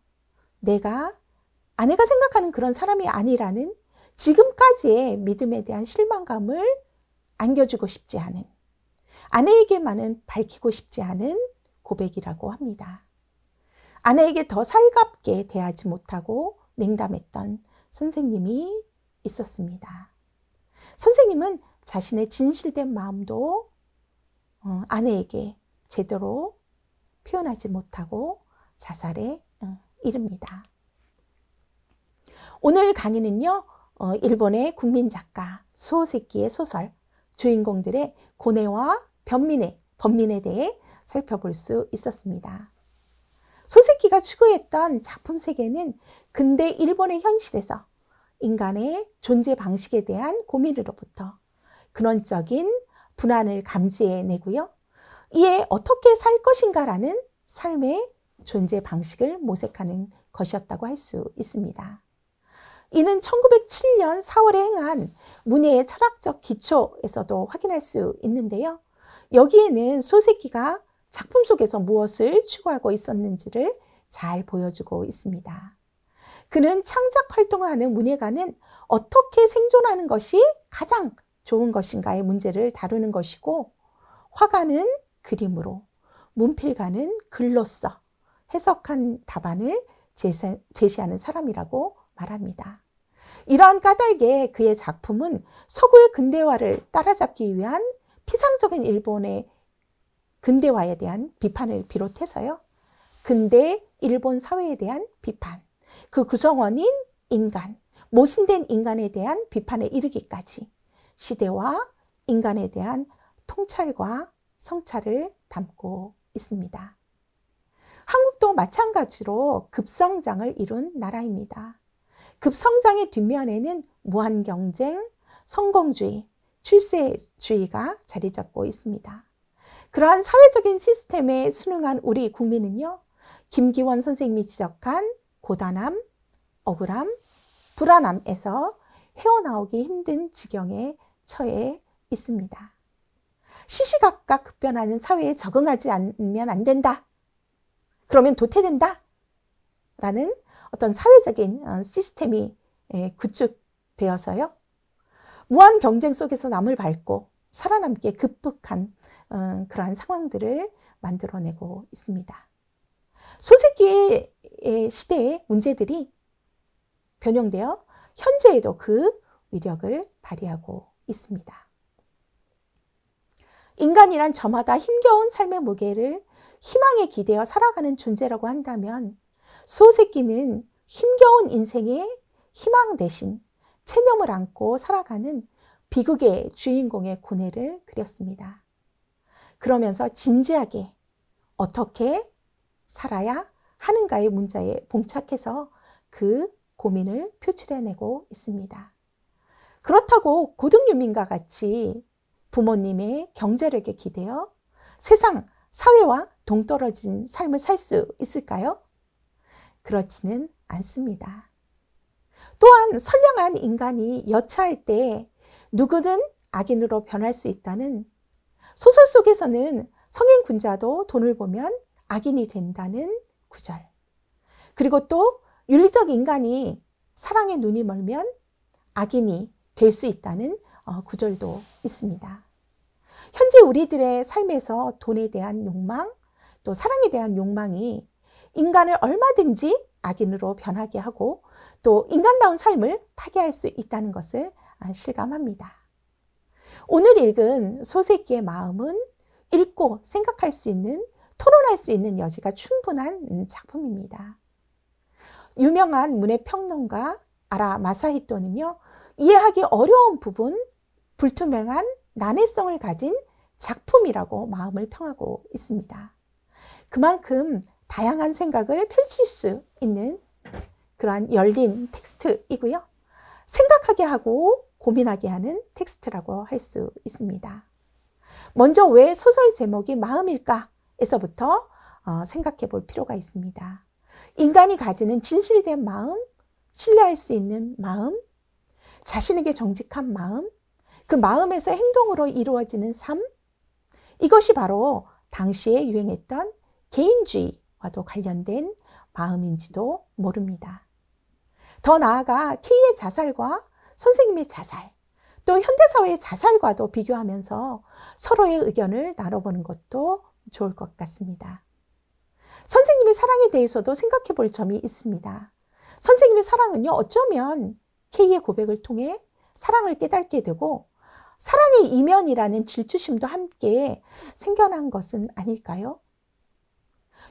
아내가 생각하는 그런 사람이 아니라는 지금까지의 믿음에 대한 실망감을 안겨주고 싶지 않은, 아내에게만은 밝히고 싶지 않은 고백이라고 합니다. 아내에게 더 살갑게 대하지 못하고 냉담했던 선생님이 있었습니다. 선생님은 자신의 진실된 마음도 아내에게 제대로 표현하지 못하고 자살에 이릅니다. 오늘 강의는요, 일본의 국민 작가 소세키의 소설 주인공들의 고뇌와 번민에 대해 살펴볼 수 있었습니다. 소세키가 추구했던 작품 세계는 근대 일본의 현실에서 인간의 존재 방식에 대한 고민으로부터 근원적인 불안을 감지해내고요. 이에 어떻게 살 것인가라는 삶의 존재 방식을 모색하는 것이었다고 할 수 있습니다. 이는 1907년 4월에 행한 문예의 철학적 기초에서도 확인할 수 있는데요. 여기에는 소세키가 작품 속에서 무엇을 추구하고 있었는지를 잘 보여주고 있습니다. 그는 창작 활동을 하는 문예가는 어떻게 생존하는 것이 가장 좋은 것인가의 문제를 다루는 것이고, 화가는 그림으로, 문필가는 글로써 해석한 답안을 제시하는 사람이라고 말합니다. 이러한 까닭에 그의 작품은 서구의 근대화를 따라잡기 위한 피상적인 일본의 근대화에 대한 비판을 비롯해서요, 근대 일본 사회에 대한 비판, 그 구성원인 인간, 모순된 인간에 대한 비판에 이르기까지 시대와 인간에 대한 통찰과 성찰을 담고 있습니다. 한국도 마찬가지로 급성장을 이룬 나라입니다. 급성장의 뒷면에는 무한경쟁, 성공주의, 출세주의가 자리 잡고 있습니다. 그러한 사회적인 시스템에 순응한 우리 국민은요, 김기원 선생님이 지적한 고단함, 억울함, 불안함에서 헤어나오기 힘든 지경에 처해 있습니다. 시시각각 급변하는 사회에 적응하지 않으면 안 된다. 그러면 도태된다. 라는 어떤 사회적인 시스템이 구축되어서요, 무한 경쟁 속에서 남을 밟고 살아남기에 급급한 그러한 상황들을 만들어내고 있습니다. 소세키의 시대의 문제들이 변형되어 현재에도 그 위력을 발휘하고 있습니다. 인간이란 저마다 힘겨운 삶의 무게를 희망에 기대어 살아가는 존재라고 한다면, 소세키는 힘겨운 인생의 희망 대신 체념을 안고 살아가는 비극의 주인공의 고뇌를 그렸습니다. 그러면서 진지하게 어떻게 살아야 하는가의 문제에 봉착해서 그 고민을 표출해내고 있습니다. 그렇다고 고등유민과 같이 부모님의 경제력에 기대어 세상, 사회와 동떨어진 삶을 살 수 있을까요? 그렇지는 않습니다. 또한 선량한 인간이 여차할 때 누구든 악인으로 변할 수 있다는, 소설 속에서는 성인 군자도 돈을 보면 악인이 된다는 구절, 그리고 또 윤리적 인간이 사랑에 눈이 멀면 악인이 될 수 있다는 구절도 있습니다. 현재 우리들의 삶에서 돈에 대한 욕망, 또 사랑에 대한 욕망이 인간을 얼마든지 악인으로 변하게 하고 또 인간다운 삶을 파괴할 수 있다는 것을 실감합니다. 오늘 읽은 소세키의 마음은 읽고 생각할 수 있는, 토론할 수 있는 여지가 충분한 작품입니다. 유명한 문해평론가 아라 마사히토는요, 이해하기 어려운 부분, 불투명한 난해성을 가진 작품이라고 마음을 평하고 있습니다. 그만큼 다양한 생각을 펼칠 수 있는 그러한 열린 텍스트이고요, 생각하게 하고 고민하게 하는 텍스트라고 할 수 있습니다. 먼저 왜 소설 제목이 마음일까?에서부터 생각해 볼 필요가 있습니다. 인간이 가지는 진실된 마음, 신뢰할 수 있는 마음, 자신에게 정직한 마음, 그 마음에서 행동으로 이루어지는 삶, 이것이 바로 당시에 유행했던 개인주의와도 관련된 마음인지도 모릅니다. 더 나아가 K의 자살과 선생님의 자살, 또 현대사회의 자살과도 비교하면서 서로의 의견을 나눠보는 것도 좋을 것 같습니다. 선생님의 사랑에 대해서도 생각해 볼 점이 있습니다. 선생님의 사랑은요, 어쩌면 K의 고백을 통해 사랑을 깨닫게 되고 사랑의 이면이라는 질투심도 함께 생겨난 것은 아닐까요?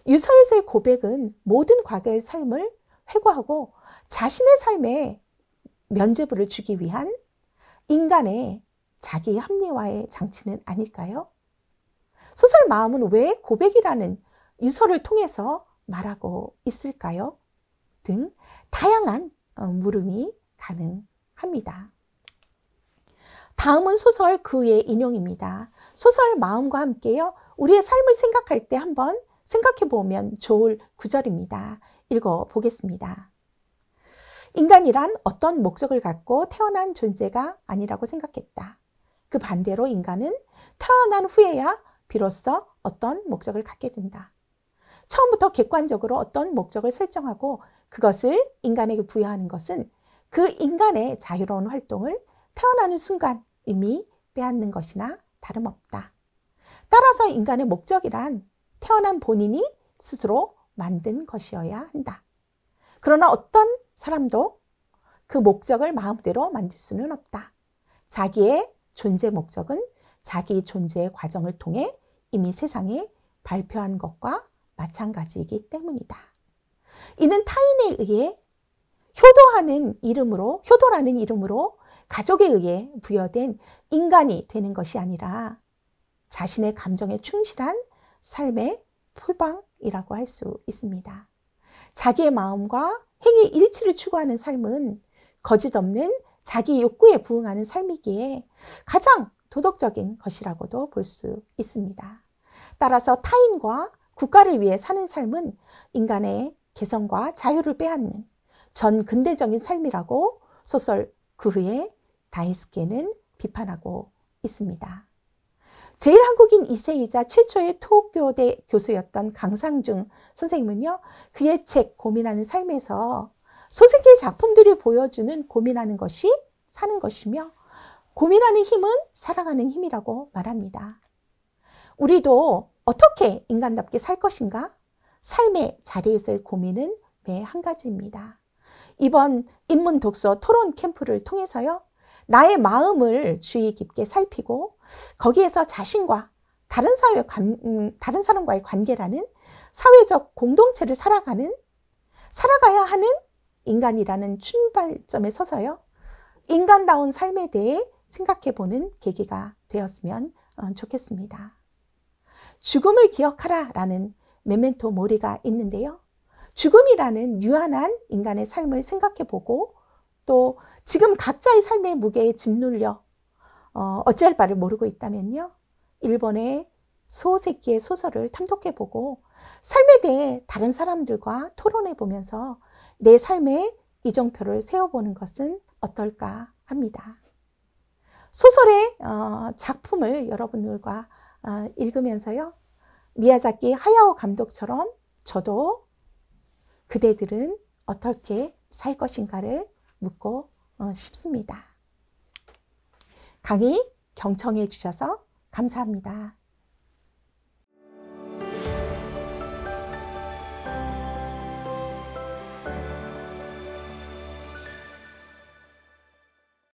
유서에서의 고백은 모든 과거의 삶을 회고하고 자신의 삶에 면죄부를 주기 위한 인간의 자기 합리화의 장치는 아닐까요? 소설 마음은 왜 고백이라는 유서를 통해서 말하고 있을까요? 등 다양한 물음이 가능합니다. 다음은 소설 그의 인용입니다. 소설 마음과 함께요, 우리의 삶을 생각할 때 한번 생각해 보면 좋을 구절입니다. 읽어보겠습니다. 인간이란 어떤 목적을 갖고 태어난 존재가 아니라고 생각했다. 그 반대로 인간은 태어난 후에야 비로소 어떤 목적을 갖게 된다. 처음부터 객관적으로 어떤 목적을 설정하고 그것을 인간에게 부여하는 것은 그 인간의 자유로운 활동을 태어나는 순간 이미 빼앗는 것이나 다름없다. 따라서 인간의 목적이란 태어난 본인이 스스로 만든 것이어야 한다. 그러나 어떤 사람도 그 목적을 마음대로 만들 수는 없다. 자기의 존재 목적은 자기 존재의 과정을 통해 이미 세상에 발표한 것과 마찬가지이기 때문이다. 이는 타인에 의해 효도라는 이름으로 가족에 의해 부여된 인간이 되는 것이 아니라 자신의 감정에 충실한 삶의 표방이라고 할 수 있습니다. 자기의 마음과 행위 일치를 추구하는 삶은 거짓 없는 자기 욕구에 부응하는 삶이기에 가장 도덕적인 것이라고도 볼 수 있습니다. 따라서 타인과 국가를 위해 사는 삶은 인간의 개성과 자유를 빼앗는 전 근대적인 삶이라고 소설 그의 다이스케는 비판하고 있습니다. 제1한국인 2세이자 최초의 토교대 교수였던 강상중 선생님은요, 그의 책 고민하는 삶에서 소세계의 작품들이 보여주는 고민하는 것이 사는 것이며 고민하는 힘은 살아가는 힘이라고 말합니다. 우리도 어떻게 인간답게 살 것인가? 삶의 자리에서의 고민은 매 한 가지입니다. 이번 인문 독서 토론 캠프를 통해서요, 나의 마음을 주의 깊게 살피고 거기에서 자신과 다른 사람과의 관계라는 사회적 공동체를 살아가야 하는 인간이라는 출발점에 서서요, 인간다운 삶에 대해 생각해보는 계기가 되었으면 좋겠습니다. 죽음을 기억하라 라는 메멘토 모리가 있는데요. 죽음이라는 유한한 인간의 삶을 생각해보고 또 지금 각자의 삶의 무게에 짓눌려 어찌할 바를 모르고 있다면요, 일본의 소세키의 소설을 탐독해보고 삶에 대해 다른 사람들과 토론해보면서 내 삶의 이정표를 세워보는 것은 어떨까 합니다. 소설의 작품을 여러분들과 읽으면서요, 미야자키 하야오 감독처럼 저도 그대들은 어떻게 살 것인가를 묻고 싶습니다. 강의 경청해 주셔서 감사합니다.